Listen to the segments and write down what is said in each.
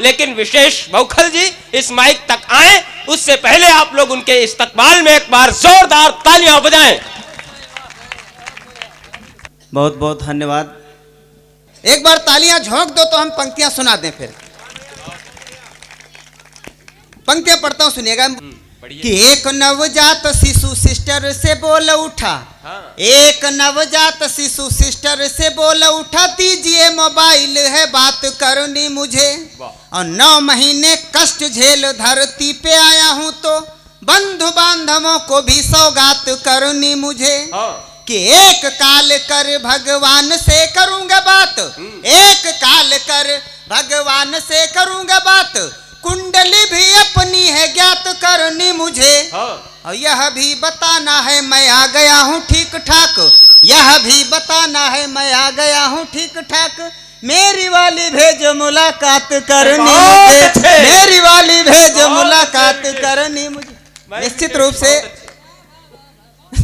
लेकिन विशेष बौखल जी इस माइक तक आए उससे पहले आप लोग उनके इस्तकबाल में एक बार जोरदार तालियां बजाएं। बहुत बहुत धन्यवाद। एक बार तालियां झोंक दो तो हम पंक्तियां सुना दें। फिर पंक्तियां पढ़ता हूं, सुनिएगा। कि एक नवजात शिशु सिस्टर से बोल उठा, एक नवजात शिशु सिस्टर से बोल उठा, दीजिए मोबाइल है बात करनी मुझे, और 9 महीने कष्ट झेल धरती पे आया हूं तो बंधु बांधवों को भी सौगात करनी मुझे। कि एक काल कर भगवान से करूंगा बात, एक काल कर भगवान से करूंगा बात, कुंडली भी अपनी है ज्ञात करनी मुझे, और यह भी बताना है मैं आ गया हूँ ठीक ठाक, यह भी बताना है मैं आ गया हूँ ठीक ठाक, मेरी वाली भेज मुलाकात करनी मुझे, मेरी वाली भेज मुलाकात करनी मुझे। निश्चित रूप से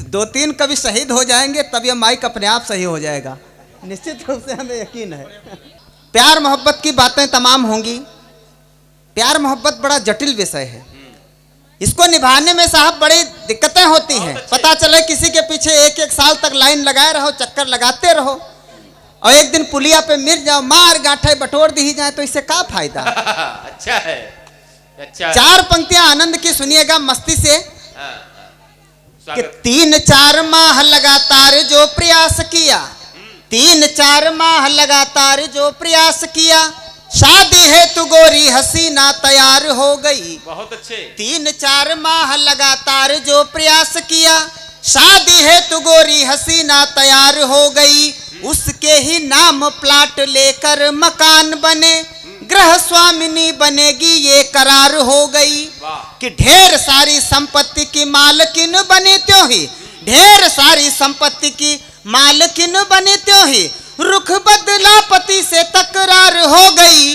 2-3 कभी शहीद हो जाएंगे तब यह माइक अपने आप सही हो जाएगा, निश्चित रूप से हमें यकीन है। प्यार मोहब्बत की बातें तमाम होंगी। प्यार मोहब्बत बड़ा जटिल विषय है, इसको निभाने में साहब बड़ी दिक्कतें होती हैं। पता चले किसी के पीछे 1-1 साल तक लाइन लगाए रहो, चक्कर लगाते रहो, और एक दिन पुलिया पे मिल जाओ, मार गांठे बटोर दी जाए, तो इससे क्या फायदा। अच्छा है, अच्छा। 4 पंक्तियां आनंद की सुनिएगा मस्ती से। कि 3-4 माह लगातार जो प्रयास किया, 3-4 माह लगातार जो प्रयास किया, शादी है तू गोरी हसीना तैयार हो गई। बहुत अच्छे। 3-4 माह लगातार जो प्रयास किया, शादी है तू गोरी हसीना तैयार हो गई, उसके ही नाम प्लाट लेकर मकान बने, गृह स्वामिनी बनेगी ये करार हो गई। कि ढेर सारी संपत्ति की मालकिन बने त्यों ही, ढेर सारी संपत्ति की मालकिन बने त्यों ही, रुख बदला पति से तकरार हो गई।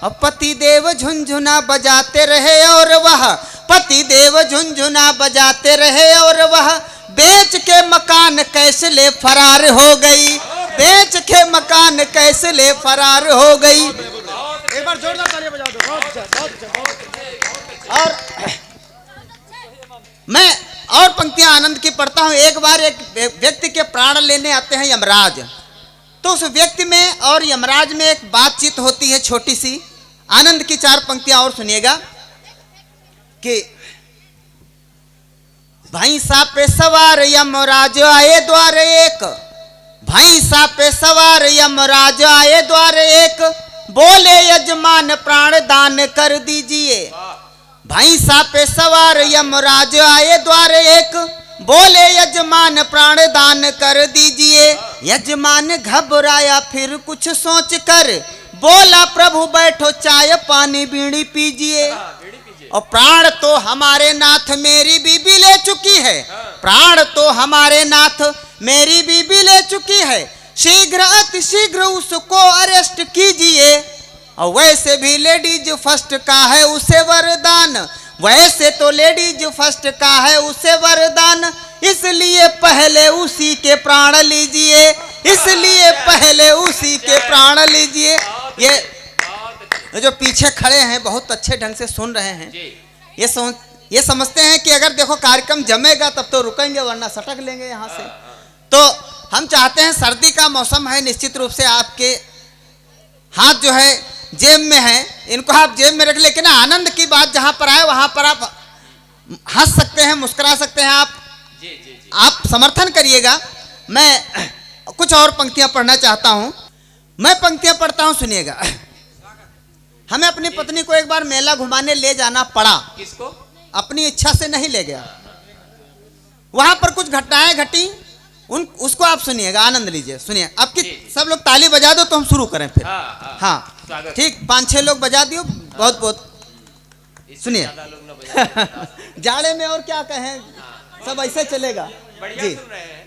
अब पति देव झुनझुना बजाते रहे और वह, पति देव झुनझुना बजाते रहे और वह, बेच के मकान कैसे ले फरार हो गई, बेच के मकान कैसे ले फरार हो गई। एक बार जोरदार तालियां बजा दो। और मैं और पंक्तियां आनंद की पढ़ता हूं। एक बार एक व्यक्ति के प्राण लेने आते हैं यमराज, तो उस व्यक्ति में और यमराज में एक बातचीत होती है छोटी सी। आनंद की 4 पंक्तियां और सुनिएगा। कि भैंसा पे सवार यमराज आए द्वार एक, भैंसा पे सवार यमराज आए द्वार एक, बोले यजमान प्राण दान कर दीजिए। भैंसा पे सवार यमराज आए द्वार एक, बोले यजमान प्राण दान कर दीजिए। यजमान घबराया फिर कुछ सोच कर, बोला प्रभु बैठो चाय पानी बीड़ी पीजिए। और प्राण तो हमारे नाथ मेरी बीबी ले चुकी है, प्राण तो हमारे नाथ मेरी बीबी ले चुकी है, शीघ्र अति शीघ्र उसको अरेस्ट कीजिए। और वैसे भी लेडीज फर्स्ट का है उसे वरदान, वैसे तो लेडीज फर्स्ट का है उसे वरदान, इसलिए पहले उसी के प्राण लीजिए, इसलिए पहले उसी के प्राण लीजिए। ये जो पीछे खड़े हैं बहुत अच्छे ढंग से सुन रहे हैं, ये समझते हैं कि अगर देखो कार्यक्रम जमेगा तब तो रुकेंगे, वरना सटक लेंगे यहाँ से। तो हम चाहते हैं, सर्दी का मौसम है, निश्चित रूप से आपके हाथ जो है जेब में है, इनको आप जेब में रख, लेकिन आनंद की बात जहां पर आए वहां पर आप हंस सकते हैं, मुस्कुरा सकते हैं, आप समर्थन करिएगा। मैं कुछ और पंक्तियां पढ़ना चाहता हूं। मैं पंक्तियां पढ़ता हूं, सुनिएगा। हमें अपनी पत्नी को एक बार मेला घुमाने ले जाना पड़ा। किसको? अपनी इच्छा से नहीं ले गया, वहां पर कुछ घटनाएं घटी, उसको आप सुनिएगा, आनंद लीजिए। सुनिए, आपकी सब लोग ताली बजा दो तो हम शुरू करें फिर। हाँ ठीक, 5-6 लोग बजा दियो, बहुत बहुत। सुनिए, जाड़े में और क्या कहें, सब ऐसे चलेगा जी,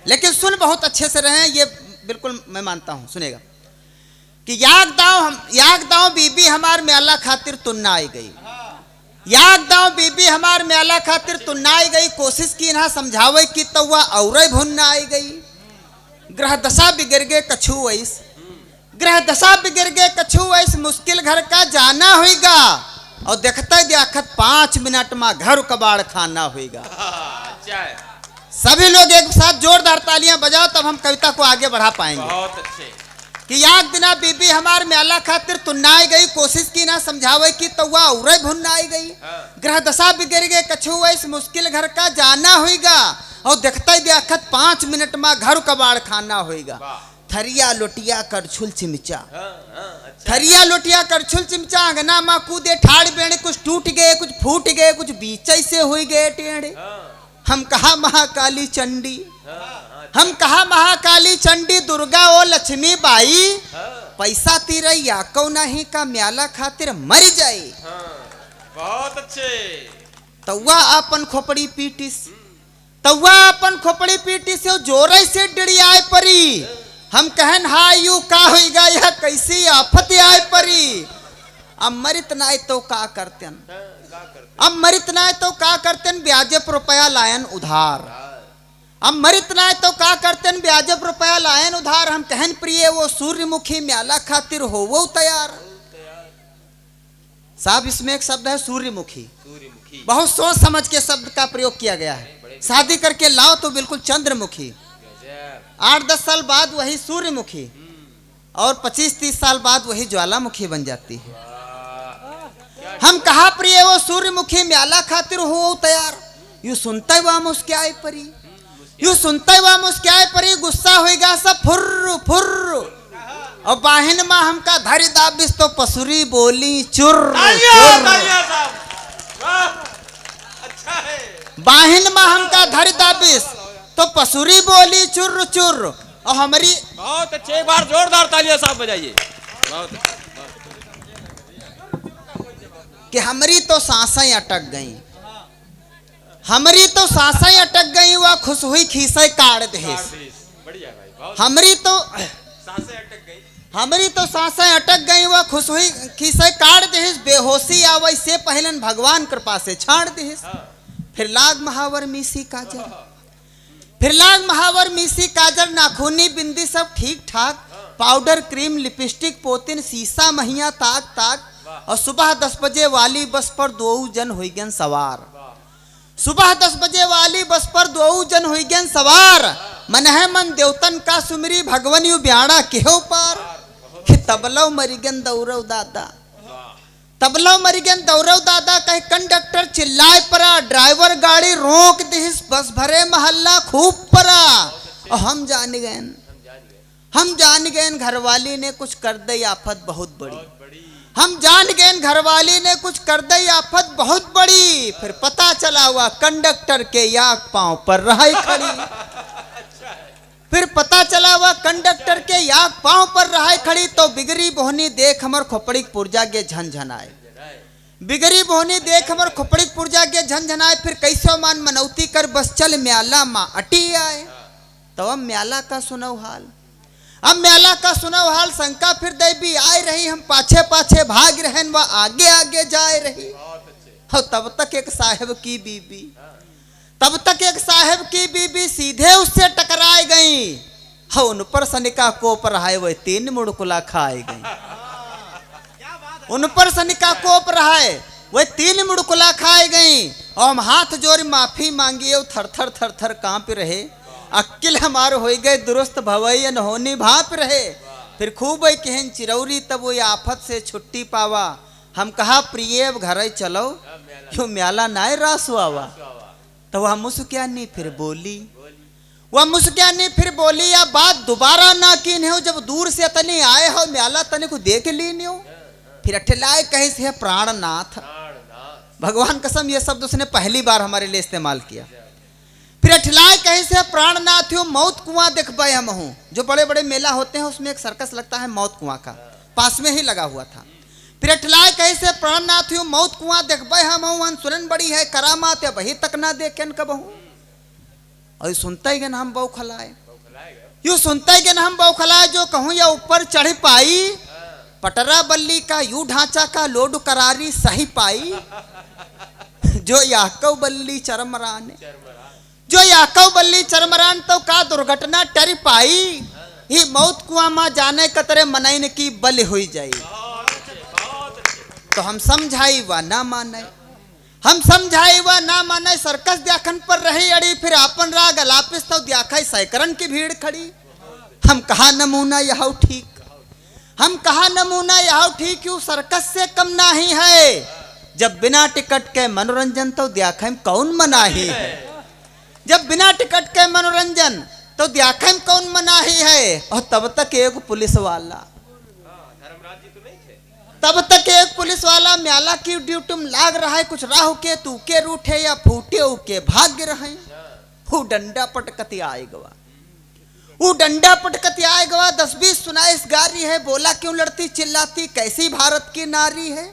लेकिन सुन बहुत अच्छे से रहे, ये बिल्कुल मैं मानता हूं। सुनेगा कि याग दाव बीबी हमार म्याला खातिर तुन्ना आई गई, याग दाव बीबी हमार म्याला खातिर तुन्ना आई गई, कोशिश की ना समझावे की तवा और भुन्ना आई गई, ग्रह दशा बिगड़ गए कछु वैस, ग्रह दशा बिगड़ गए कछु ऐस मुश्किल घर का जाना होगा और देखते देखत 5 मिनट में घर कबाड़ खाना होगा। अच्छा है, सभी लोग एक साथ जोरदार तालियां बजाओ तब हम कविता को आगे बढ़ा पाएंगे। बहुत अच्छे। कि याद दिना बीबी हमार म्याला खातिर तुन्नाई गई, कोशिश की ना समझावे की तवा उरे भुन्नाई गई। ग्रह दशा बिगड़ गए कछु ऐस मुश्किल घर का जाना होगा और देखते देखत 5 मिनट में घर कबाड़ खाना होगा। थरिया लोटिया करछुल चिमचा, थरिया लोटिया करछुल चिमचा अंगना माँ कूदे ठाड़ बेड़े, कुछ टूट गए कुछ फूट गए कुछ बीचे से हुई गए टेढ़े। हम कहा महाकाली चंडी, हम कहा महाकाली चंडी दुर्गा ओ लक्ष्मी बाई, पैसा तीरैया कौ नहीं का म्याला खातिर मर जाए। बहुत अच्छे। तवा अपन खोपड़ी पीटिस, तवा अपन खोपड़ी पीटिस जोरे से डिड़ियाए परी। हम कहन हाय यू का होइगा यह कैसी आफत आए परी। अब मरित नाय तो का करतेन, अब मरित नाय तो का करतेन ब्याजे पर रुपया लायन उधार। अब मरित नाय तो का करतेन ब्याजे पर रुपया लायन उधार। हम कहन प्रिय वो सूर्यमुखी म्याला खातिर हो वो तैयार। साहब इसमें एक शब्द है सूर्यमुखी, बहुत सोच समझ के शब्द का प्रयोग किया गया है। शादी करके लाओ तो बिल्कुल चंद्रमुखी, 8-10 साल बाद वही सूर्यमुखी और 25-30 साल बाद वही ज्वालामुखी बन जाती है। हम कहा प्रिय वो सूर्यमुखी म्याला खातिर हो तैयार। यू सुनते हुआ मुस्काए परी, यू सुनते हुआ मुस्काए परी, गुस्सा होएगा सब फुर्र फुर्र। और बाहिन माँ हमका धरी दाबिस तो पसुरी बोली चुर बाहिन माँ हमका धरी दाबिस तो पसुरी बोली चुर चुर। और हमारी बहुत अच्छे, एक बार जोरदार तालियां साहब बजाइए। बहुत कि हमारी तो सांसें अटक गई, हमारी तो सांसें अटक गई, वह खुश हुई खीसे काट दे। बढ़िया भाई, हमारी तो सांसें अटक गई, हमारी तो सांसें अटक गई, वह खुश हुई खीसे काट दे। बेहोशी आवे से पहलन भगवान कृपा से छाड़ दे। फिर लाग महावर मीसी काजल, फिर लाग महावर मीसी काजल, नाखूनी बिंदी सब ठीक ठाक, पाउडर क्रीम लिपस्टिक पोतिन शीशा महिया ताक ताक। और सुबह 10 बजे वाली बस पर 2 जन हुई गन सवार, सुबह 10 बजे वाली बस पर 2 जन हुई गन सवार। मन है मन देवतन का सुमरी भगवन यू ब्याड़ा केहो पार। कि तबलव मरिगन दौरव दादा, तबलव मरिगन दौरव दादा कहे कंडक्टर चिल्लाए परा, ड्राइवर गाड़ी रोक दिस, बस भरे महल्ला खूब परा। और हम जान गए, हम जान गए घरवाली ने कुछ कर दई आफत बहुत बड़ी, हम जान गए घरवाली ने कुछ कर दई आफत बहुत बड़ी। फिर पता चला हुआ कंडक्टर के याक पांव पर रही खड़ी, फिर पता चला हुआ कंडक्टर के याक पांव पर रही खड़ी। तो बिगड़ी बोहनी देख हमर खोपड़ी पुर्जा के झनझनाए, बिगड़ी बोहनी देख हमर खोपड़ी पुर्जा के झनझनाए। फिर कैसो मान मनौती कर बस चल म्याला माँ अटी आए। तो अब म्याला का सुनव हाल, अब म्याला का सुनव हाल, शंका फिर देवी आए रही। हम पाछे पाछे भाग रहन व आगे आगे जाए रही। और तब तक एक साहब की बीबी, तब तक एक साहब की बीबी सीधे उससे टकराए गई। हाँ उन पर सनिका कोप रहा वह 3 मुड़कुला खाए गई, उन पर सनिका कोप रहा वह 3 मुड़कुला खाए गई। और हम हाथ जोड़ माफी मांगी, थर थर थर थर कांप रहे। अक्ल हमार हो गए दुरुस्त भवई अनहोनी भाप रहे। फिर खूब कहन चिरौरी तब वो आफत से छुट्टी पावा। हम कहा प्रिय घर चलो क्यों म्याला नाय रासु आवा। तो वह मुस्क्यानी फिर बोली, वह मुस्क्यानी फिर बोली, या बात दोबारा ना की हो, जब दूर से तनी आए हो म्याला तने को देख ली न्यू। फिर अठलाए कहे से प्राणनाथ, भगवान कसम ये शब्द उसने पहली बार हमारे लिए इस्तेमाल किया। फिर अठलाए कहे से प्राणनाथ हो, मौत कुआं देखबे हम हूँ। जो बड़े बड़े मेला होते हैं उसमें एक सर्कस लगता है मौत कुआं का, पास में ही लगा हुआ था। फिर अठलाए कहे से प्राणनाथ हो, मौत कुआं देखबे हम हूँ। सुरन बड़ी है करामात वही तक ना देखें कबहू। और सुनते ही गन हम बौखलाए, यू सुनते ही गन हम बौखलाए। जो कहूँ या ऊपर चढ़ पाई, पटरा बल्ली का यू ढांचा का लोड करारी सही पाई। जो याकव बल्ली चरमरान, जो याकव बल्ली चरमरान तो का दुर्घटना टर पाई। ही मौत कुआं मां जाने कतरे मनैन की बल हुई जाई। तो हम समझाई वा ना माने, हम समझाई वा ना माने। सर्कस द्याखन पर रही अड़ी, फिर आपन राग अलापिस तो द्याखाई सैकरन की भीड़ खड़ी। हम कहा नमूना यह ठीक, हम कहा नमूना यह ठीक, क्यों सर्कस से कम नहीं है। जब बिना टिकट के मनोरंजन तो द्याखाई में कौन मनाही है। जब बिना टिकट के मनोरंजन तो द्याखाई में कौन मनाही है। और तब तक एक पुलिस वाला, तब तक एक पुलिस वाला म्याला की ड्यूटी में लाग रहा है। कुछ राहु के तू के रूठे या फूटे के भाग्य रहे। वो डंडा पटकती आएगा, वो डंडा पटकती आएगा। 10-20 सुनाइश गारी है, बोला क्यों लड़ती चिल्लाती, कैसी भारत की नारी है।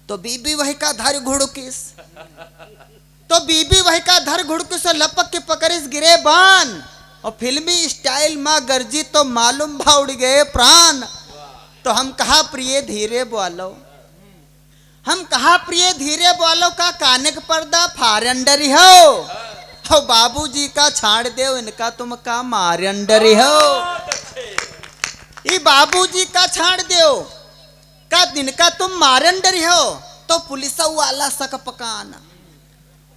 तो बीबी वही का धर घुड़किस, तो बीबी वही का धर घुड़किस लपक के पकड़िस गिरे बान। और फिल्मी स्टाइल मां गर्जी तो मालूम भा उड़ गए प्राण। तो हम कहा प्रिय धीरे बोलो, हम कहा प्रिय धीरे बोलो का काने का पर्दा फारंडरी हो। बाबूजी का छाड़ दे, इनका तुम का मारंडरी हो। ये बाबूजी का छाड़ दो का इनका तुम मारंडरी हो। तो पुलिस वाला सक पकान,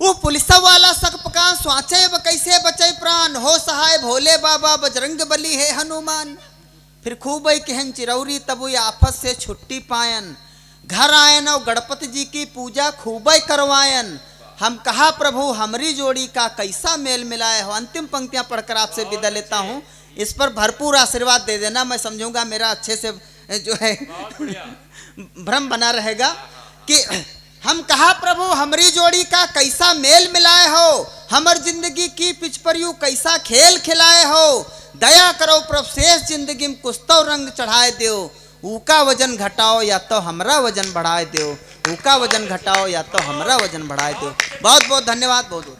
वो पुलिस वाला सक पकान स्वाचे कैसे बचे प्राण। हो सहाय भोले बाबा बजरंग बली है हनुमान। फिर खूब कहन चिरौरी तब आफत से छुट्टी पायन। घर आयन और गणपति जी की पूजा खूब करवायन। हम कहा प्रभु हमारी जोड़ी का कैसा मेल मिलाए हो। अंतिम पंक्तियां पढ़कर आपसे विदा लेता हूं, इस पर भरपूर आशीर्वाद दे देना। मैं समझूंगा मेरा अच्छे से जो है भ्रम बना रहेगा कि हम कहा प्रभु हमारी जोड़ी का कैसा मेल मिलाए हो। हमर जिंदगी की पिच पर यूं कैसा खेल खिलाए हो। दया करो प्रभु शेष जिंदगी में कुछ तो रंग चढ़ाए दो। ऊका वजन घटाओ या तो हमरा वजन बढ़ाए दो। ऊका वजन घटाओ या तो हमरा वजन बढ़ाए दो। बहुत बहुत धन्यवाद, बहुत बहुत।